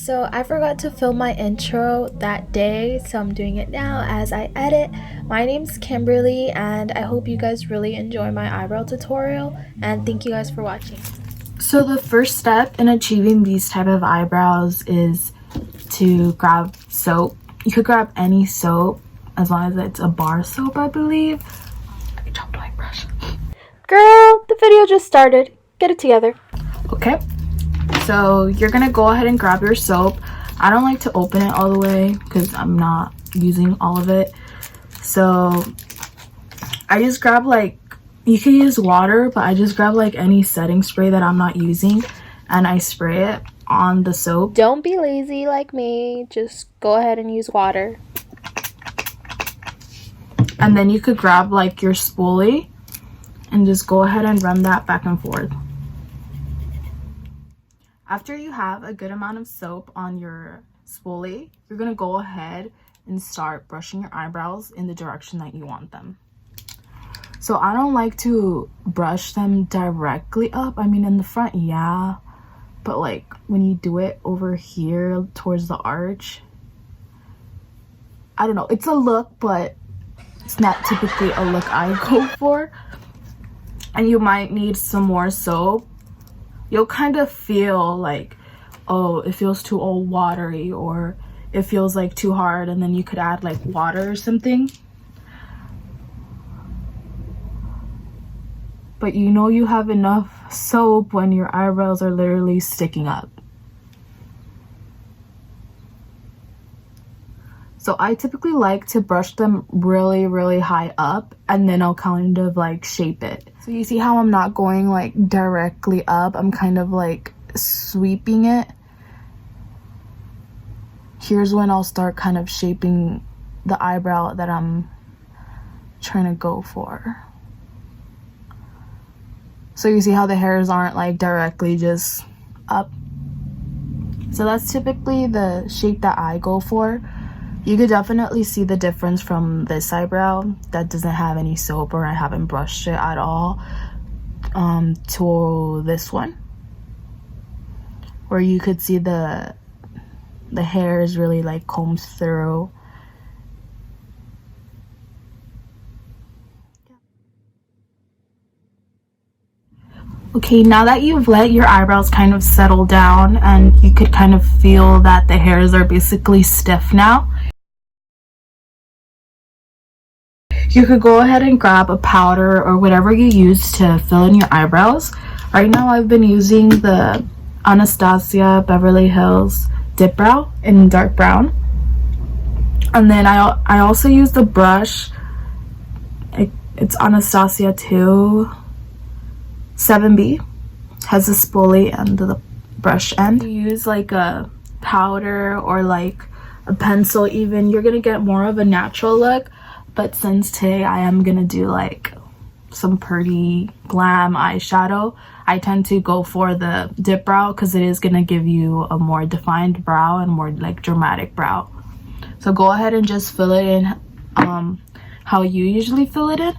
So I forgot to film my intro that day, so I'm doing it now as I edit. My name's Kimberly, and I hope you guys really enjoy my eyebrow tutorial, and thank you guys for watching. So the first step in achieving these type of eyebrows is to grab soap. You could grab any soap as long as it's a bar soap, I believe. I dropped my brush. Girl, the video just started. Get it together. Okay. So you're gonna go ahead and grab your soap. I don't like to open it all the way because I'm not using all of it. So I just grab, like, you can use water, but I just grab like any setting spray that I'm not using and I spray it on the soap. Don't be lazy like me. Just go ahead and use water. And then you could grab like your spoolie and just go ahead and run that back and forth. After you have a good amount of soap on your spoolie, you're going to go ahead and start brushing your eyebrows in the direction that you want them. So I don't like to brush them directly up. I mean, in the front, yeah. But like when you do it over here towards the arch, I don't know. It's a look, but it's not typically a look I go for. And you might need some more soap. You'll kind of feel like, oh, it feels too old watery, or it feels like too hard, and then you could add like water or something. But you know you have enough soap when your eyebrows are literally sticking up. So I typically like to brush them really, really high up, and then I'll kind of like shape it. So you see how I'm not going like directly up, I'm kind of like sweeping it. Here's when I'll start kind of shaping the eyebrow that I'm trying to go for. So you see how the hairs aren't like directly just up. So that's typically the shape that I go for. You could definitely see the difference from this eyebrow that doesn't have any soap, or I haven't brushed it at all, to this one, where you could see the hairs really like combs through. Okay, now that you've let your eyebrows kind of settle down and you could kind of feel that the hairs are basically stiff now, you could go ahead and grab a powder or whatever you use to fill in your eyebrows. Right now I've been using the Anastasia Beverly Hills dipbrow in dark brown. And then I also use the brush. It's Anastasia 2 7B. Has a spoolie and the brush end. You use like a powder or like a pencil even, you're gonna get more of a natural look. But since today I am gonna do like some pretty glam eyeshadow, I tend to go for the dip brow because it is gonna give you a more defined brow and more like dramatic brow. So go ahead and just fill it in how you usually fill it in.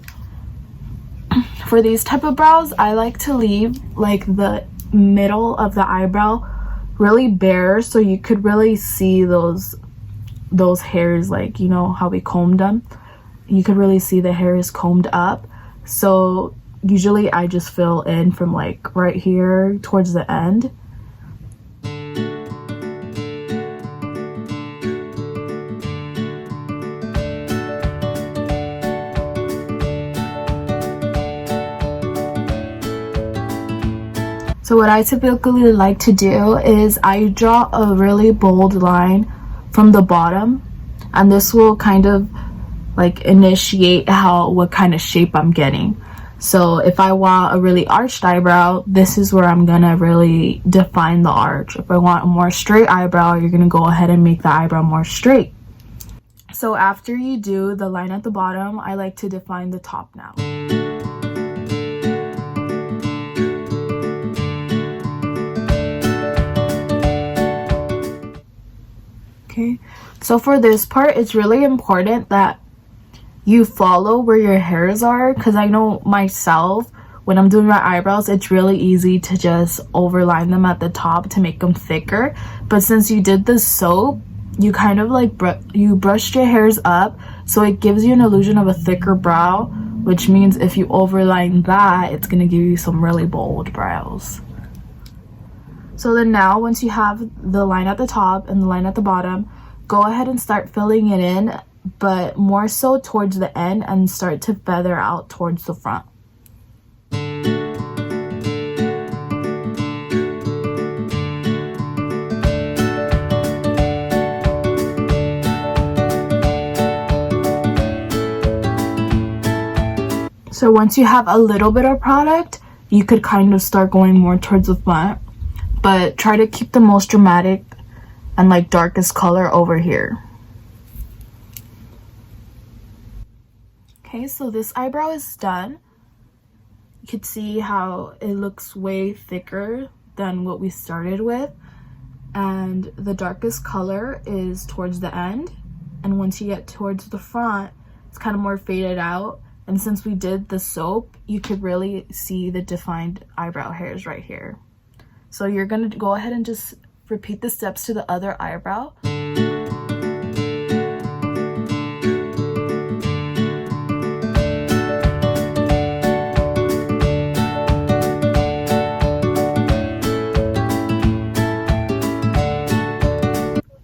For these type of brows, I like to leave like the middle of the eyebrow really bare, so you could really see those hairs, like, you know how we combed them. You could really see the hair is combed up. So usually I just fill in from like right here towards the end. So what I typically like to do is I draw a really bold line from the bottom, and this will kind of like initiate what kind of shape I'm getting. So if I want a really arched eyebrow, this is where I'm gonna really define the arch. If I want a more straight eyebrow, you're gonna go ahead and make the eyebrow more straight. So after you do the line at the bottom, I like to define the top now. Okay, so for this part, it's really important that you follow where your hairs are, because I know myself, when I'm doing my eyebrows, it's really easy to just overline them at the top to make them thicker. But since you did the soap, you kind of like you brushed your hairs up, so it gives you an illusion of a thicker brow, which means if you overline that, it's gonna give you some really bold brows. So then now, once you have the line at the top and the line at the bottom, go ahead and start filling it in, but more so towards the end, and start to feather out towards the front. So once you have a little bit of product, you could kind of start going more towards the front, but try to keep the most dramatic and like darkest color over here. Okay, so this eyebrow is done. You can see how it looks way thicker than what we started with, and the darkest color is towards the end, and once you get towards the front, it's kind of more faded out. And since we did the soap, you could really see the defined eyebrow hairs right here. So you're gonna go ahead and just repeat the steps to the other eyebrow.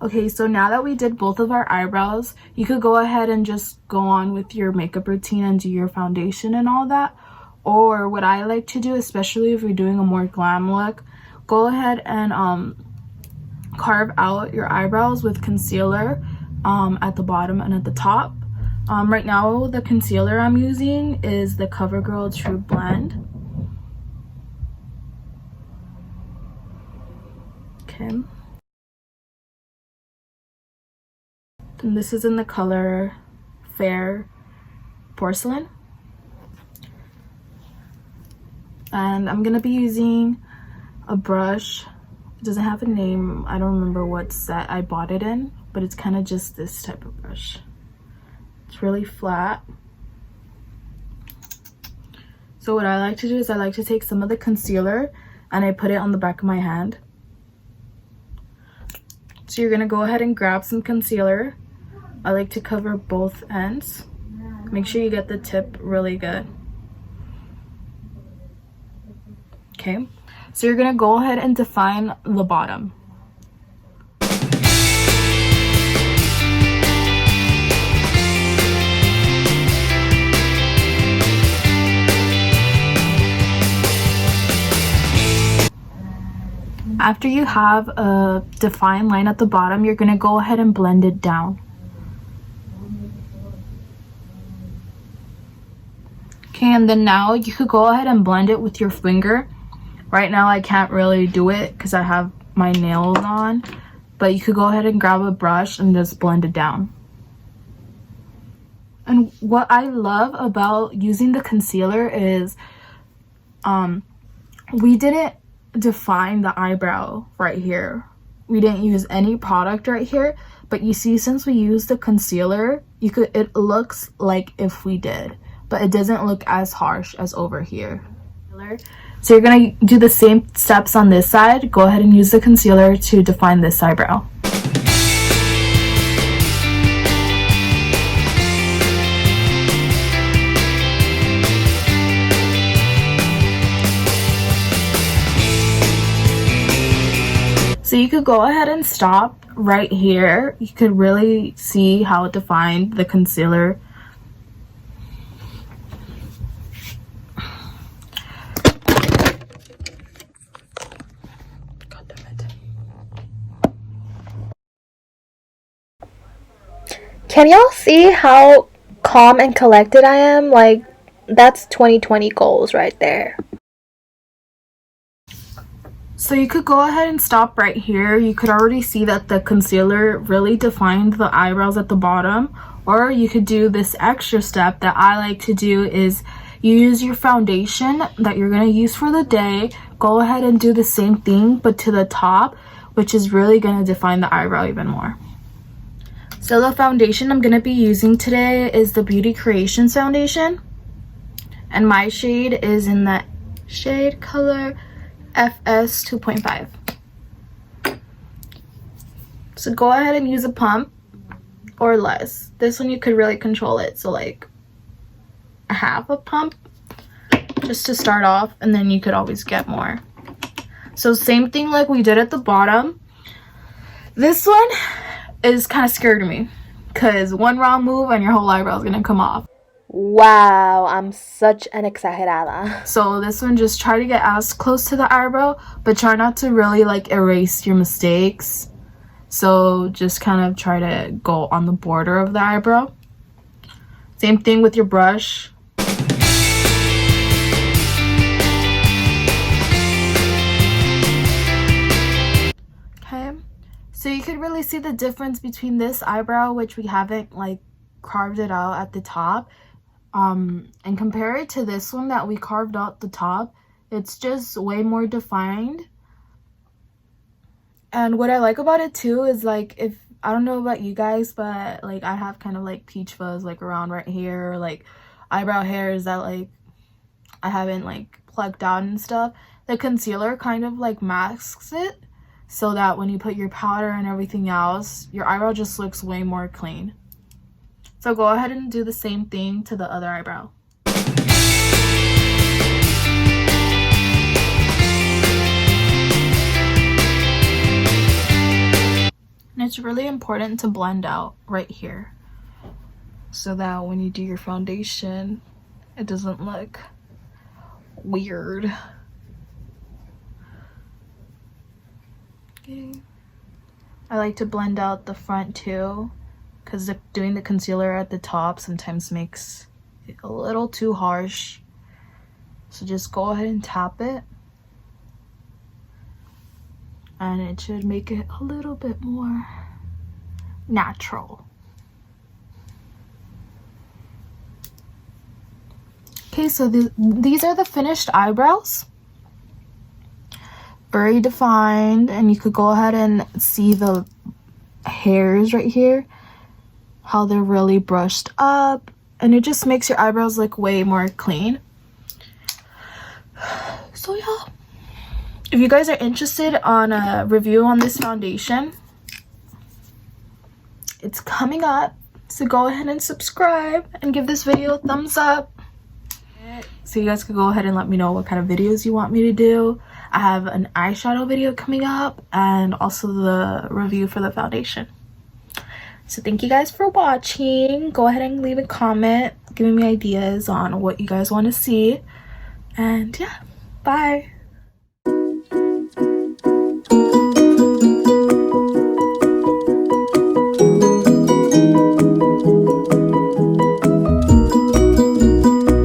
Okay, so now that we did both of our eyebrows, you could go ahead and just go on with your makeup routine and do your foundation and all that. Or what I like to do, especially if you're doing a more glam look, go ahead and carve out your eyebrows with concealer at the bottom and at the top. Right now, the concealer I'm using is the CoverGirl True Blend. Okay. And this is in the color Fair Porcelain. And I'm gonna be using a brush. It doesn't have a name. I don't remember what set I bought it in, but it's kind of just this type of brush. It's really flat. So what I like to do is I like to take some of the concealer and I put it on the back of my hand. So you're gonna go ahead and grab some concealer. I like to cover both ends. Make sure you get the tip really good. Okay, so you're gonna go ahead and define the bottom. After you have a defined line at the bottom, you're gonna go ahead and blend it down. Okay, and then now you could go ahead and blend it with your finger. Right now I can't really do it because I have my nails on, but you could go ahead and grab a brush and just blend it down. And what I love about using the concealer is we didn't define the eyebrow right here. We didn't use any product right here, but you see, since we used the concealer, it looks like if we did, but it doesn't look as harsh as over here. So you're gonna do the same steps on this side. Go ahead and use the concealer to define this eyebrow. So you could go ahead and stop right here. You could really see how it defined the concealer. Can y'all see how calm and collected I am? Like, that's 2020 goals right there. So you could go ahead and stop right here. You could already see that the concealer really defined the eyebrows at the bottom. Or you could do this extra step that I like to do, is you use your foundation that you're going to use for the day. Go ahead and do the same thing, but to the top, which is really going to define the eyebrow even more. So the foundation I'm going to be using today is the Beauty Creations foundation. And my shade is in the shade color FS 2.5. So go ahead and use a pump or less. This one you could really control it, so like a half a pump just to start off, and then you could always get more. So same thing like we did at the bottom. This one is kind of scared me because one wrong move and your whole eyebrow is gonna come off. Wow, I'm such an exagerada. So this one, just try to get as close to the eyebrow, but try not to really like erase your mistakes. So just kind of try to go on the border of the eyebrow. Same thing with your brush. Okay, so you could really see the difference between this eyebrow, which we haven't like carved it out at the top, and compare it to this one that we carved out the top. It's just way more defined. And what I like about it too is like, if I don't know about you guys, but like I have kind of like peach fuzz like around right here, like eyebrow hairs that like I haven't like plucked out and stuff. The concealer kind of like masks it so that when you put your powder and everything else, your eyebrow just looks way more clean. So go ahead and do the same thing to the other eyebrow. And it's really important to blend out right here so that when you do your foundation, it doesn't look weird. Okay. I like to blend out the front too, because doing the concealer at the top sometimes makes it a little too harsh. So just go ahead and tap it, and it should make it a little bit more natural. Okay, so these are the finished eyebrows. Very defined, and you could go ahead and see the hairs right here, how they're really brushed up, and it just makes your eyebrows look way more clean. So yeah, if you guys are interested on a review on this foundation, it's coming up, so go ahead and subscribe and give this video a thumbs up so you guys could go ahead and let me know what kind of videos you want me to do. I have an eyeshadow video coming up and also the review for the foundation. So thank you guys for watching. Go ahead and leave a comment giving me ideas on what you guys want to see, and yeah, bye.